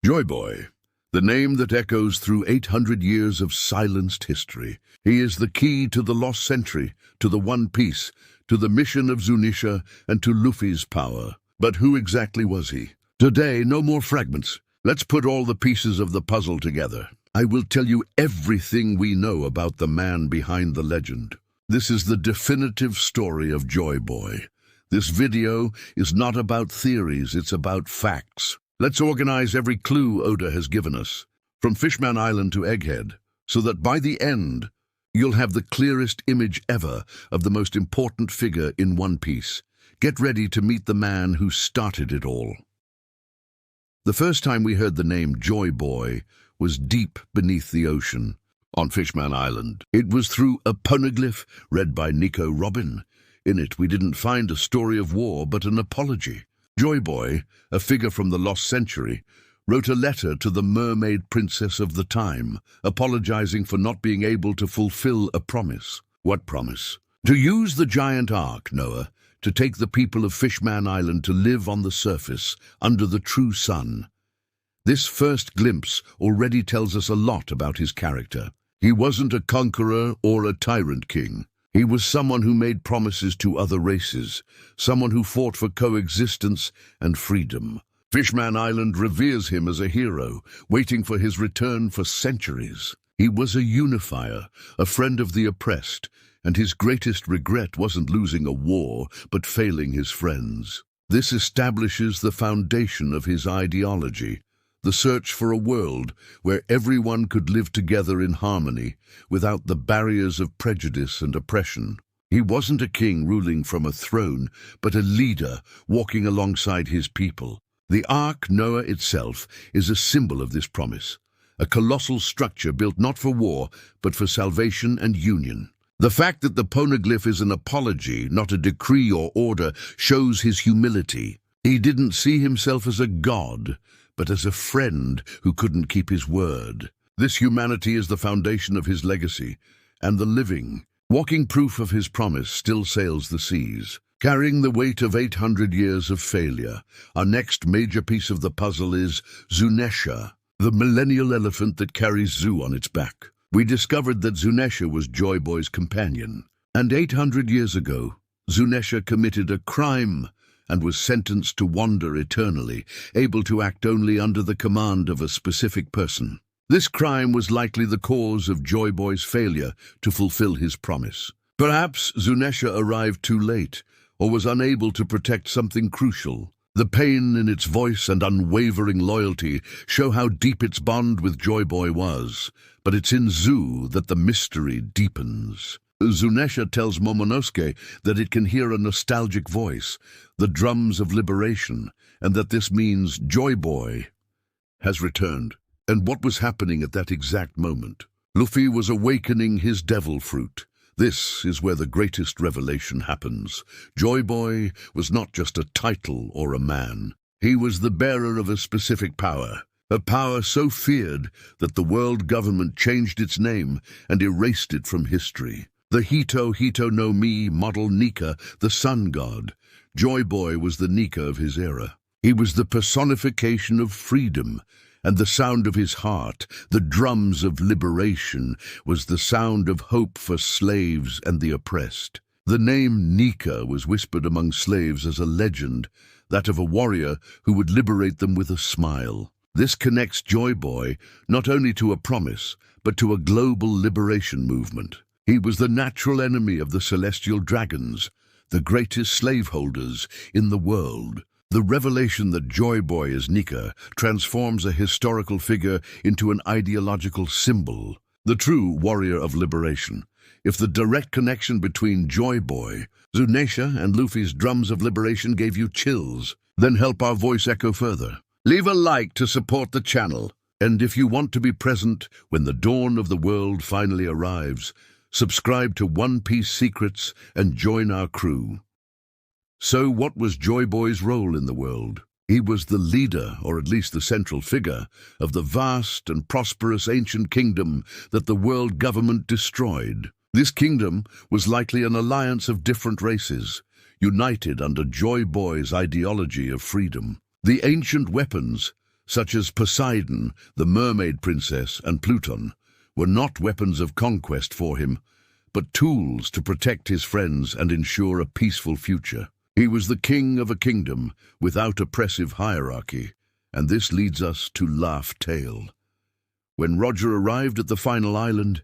Joy Boy, the name that echoes through 800 years of silenced history. He is the key to the lost century, to the One Piece, to the mission of Zunisha, and to Luffy's power. But who exactly was he? Today, no more fragments. Let's put all the pieces of the puzzle together. I will tell you everything we know about the man behind the legend. This is the definitive story of Joy Boy. This video is not about theories, it's about facts. Let's organize every clue Oda has given us, from Fishman Island to Egghead, so that by the end, you'll have the clearest image ever of the most important figure in One Piece. Get ready to meet the man who started it all. The first time we heard the name Joy Boy was deep beneath the ocean, on Fishman Island. It was through a poneglyph read by Nico Robin. In it, we didn't find a story of war, but an apology. Joy Boy, a figure from the lost century, wrote a letter to the mermaid princess of the time, apologizing for not being able to fulfill a promise. What promise? To use the giant ark, Noah, to take the people of Fishman Island to live on the surface, under the true sun. This first glimpse already tells us a lot about his character. He wasn't a conqueror or a tyrant king. He was someone who made promises to other races, someone who fought for coexistence and freedom. Fishman Island reveres him as a hero, waiting for his return for centuries. He was a unifier, a friend of the oppressed, and his greatest regret wasn't losing a war, but failing his friends. This establishes the foundation of his ideology, the search for a world where everyone could live together in harmony without the barriers of prejudice and oppression. He wasn't a king ruling from a throne, but a leader walking alongside his people. The Ark Noah itself is a symbol of this promise, a colossal structure built not for war, but for salvation and union. The fact that the poneglyph is an apology, not a decree or order, shows his humility. He didn't see himself as a god, but as a friend who couldn't keep his word. This humanity is the foundation of his legacy, and the living, walking proof of his promise still sails the seas. Carrying the weight of 800 years of failure, our next major piece of the puzzle is Zunisha, the millennial elephant that carries Zu on its back. We discovered that Zunisha was Joy Boy's companion, and 800 years ago, Zunisha committed a crime and was sentenced to wander eternally, able to act only under the command of a specific person. This crime was likely the cause of Joy Boy's failure to fulfill his promise. Perhaps Zunisha arrived too late, or was unable to protect something crucial. The pain in its voice and unwavering loyalty show how deep its bond with Joy Boy was, but it's in Zu that the mystery deepens. Zunisha tells Momonosuke that it can hear a nostalgic voice, the drums of liberation, and that this means Joy Boy has returned. And what was happening at that exact moment? Luffy was awakening his devil fruit. This is where the greatest revelation happens. Joy Boy was not just a title or a man. He was the bearer of a specific power, a power so feared that the world government changed its name and erased it from history. The Hito no Mi model Nika, the sun god. Joy Boy was the Nika of his era. He was the personification of freedom, and the sound of his heart, the drums of liberation, was the sound of hope for slaves and the oppressed. The name Nika was whispered among slaves as a legend, that of a warrior who would liberate them with a smile. This connects Joy Boy not only to a promise, but to a global liberation movement. He was the natural enemy of the celestial dragons, the greatest slaveholders in the world. The revelation that Joy Boy is Nika transforms a historical figure into an ideological symbol, the true warrior of liberation. If the direct connection between Joy Boy, Zunisha, and Luffy's drums of liberation gave you chills, then help our voice echo further. Leave a like to support the channel, and if you want to be present when the dawn of the world finally arrives, subscribe to One Piece Secrets and join our crew. So what was Joy Boy's role in the world? He was the leader, or at least the central figure, of the vast and prosperous ancient kingdom that the world government destroyed. This kingdom was likely an alliance of different races, united under Joy Boy's ideology of freedom. The ancient weapons, such as Poseidon, the mermaid princess, and Pluton, were not weapons of conquest for him, but tools to protect his friends and ensure a peaceful future. He was the king of a kingdom without oppressive hierarchy, and this leads us to Laugh Tale. When Roger arrived at the final island,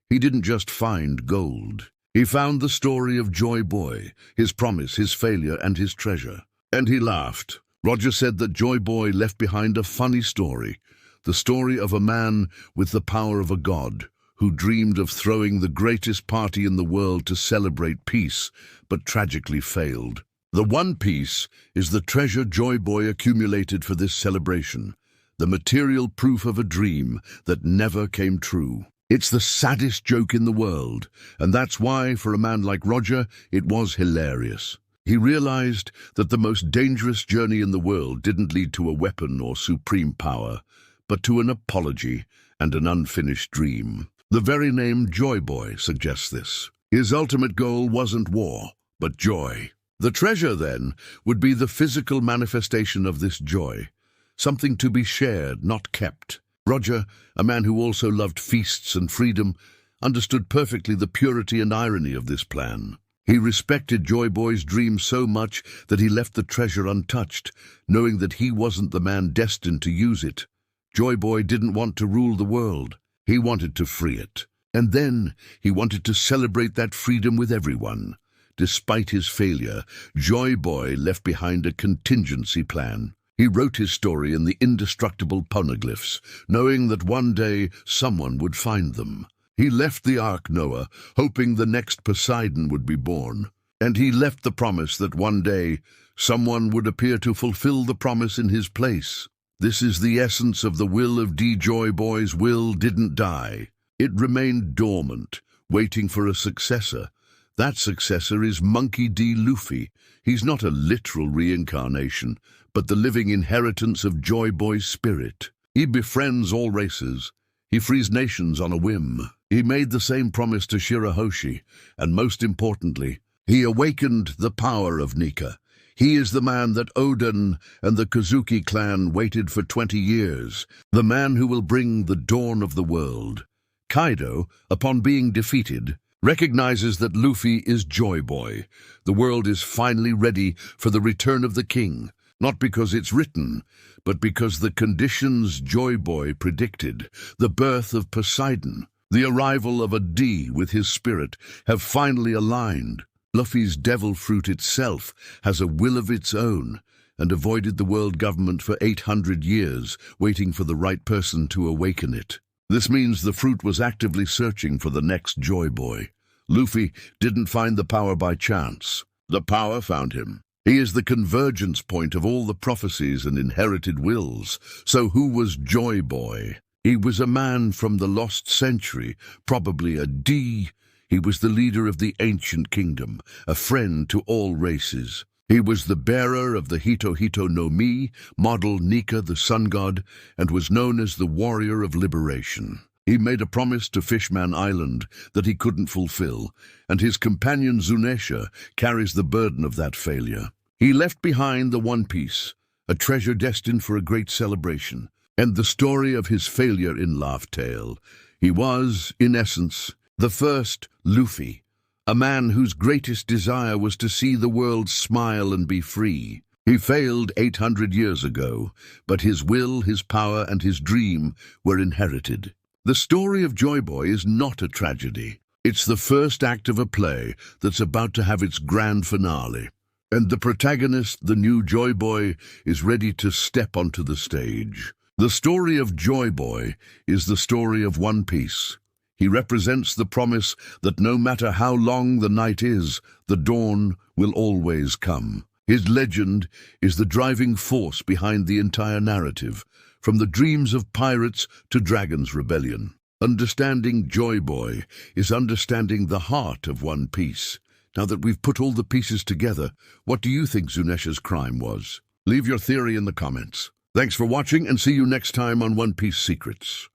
he didn't just find gold. He found the story of Joy Boy, his promise, his failure, and his treasure. And he laughed. Roger said that Joy Boy left behind a funny story, the story of a man with the power of a god, who dreamed of throwing the greatest party in the world to celebrate peace, but tragically failed. The One Piece is the treasure Joy Boy accumulated for this celebration, the material proof of a dream that never came true. It's the saddest joke in the world, and that's why, for a man like Roger, it was hilarious. He realized that the most dangerous journey in the world didn't lead to a weapon or supreme power, but to an apology and an unfinished dream. The very name Joy Boy suggests this. His ultimate goal wasn't war, but joy. The treasure, then, would be the physical manifestation of this joy, something to be shared, not kept. Roger, a man who also loved feasts and freedom, understood perfectly the purity and irony of this plan. He respected Joy Boy's dream so much that he left the treasure untouched, knowing that he wasn't the man destined to use it. Joy Boy didn't want to rule the world. He wanted to free it. And then he wanted to celebrate that freedom with everyone. Despite his failure, Joy Boy left behind a contingency plan. He wrote his story in the indestructible poneglyphs, knowing that one day someone would find them. He left the Ark Noah, hoping the next Poseidon would be born. And he left the promise that one day someone would appear to fulfill the promise in his place. This is the essence of the will of Joy Boy's will didn't die. It remained dormant, waiting for a successor. That successor is Monkey D. Luffy. He's not a literal reincarnation, but the living inheritance of Joy Boy's spirit. He befriends all races. He frees nations on a whim. He made the same promise to Shirahoshi, and most importantly, he awakened the power of Nika. He is the man that Oden and the Kozuki clan waited for 20 years, the man who will bring the dawn of the world. Kaido, upon being defeated, recognizes that Luffy is Joy Boy. The world is finally ready for the return of the king, not because it's written, but because the conditions Joy Boy predicted, the birth of Poseidon, the arrival of a D with his spirit, have finally aligned. Luffy's devil fruit itself has a will of its own and avoided the world government for 800 years, waiting for the right person to awaken it. This means the fruit was actively searching for the next Joy Boy. Luffy didn't find the power by chance. The power found him. He is the convergence point of all the prophecies and inherited wills. So who was Joy Boy? He was a man from the lost century, probably a D. He was the leader of the ancient kingdom, a friend to all races. He was the bearer of the Hito Hito no Mi, model Nika the sun god, and was known as the warrior of liberation. He made a promise to Fishman Island that he couldn't fulfill, and his companion Zunisha carries the burden of that failure. He left behind the One Piece, a treasure destined for a great celebration, and the story of his failure in Laugh Tale. He was, in essence, the first Luffy, a man whose greatest desire was to see the world smile and be free. He failed 800 years ago, but his will, his power, and his dream were inherited. The story of Joy Boy is not a tragedy. It's the first act of a play that's about to have its grand finale. And the protagonist, the new Joy Boy, is ready to step onto the stage. The story of Joy Boy is the story of One Piece. He represents the promise that no matter how long the night is, the dawn will always come. His legend is the driving force behind the entire narrative, from the dreams of pirates to Dragon's Rebellion. Understanding Joy Boy is understanding the heart of One Piece. Now that we've put all the pieces together, what do you think Zunisha's crime was? Leave your theory in the comments. Thanks for watching, and see you next time on One Piece Secrets.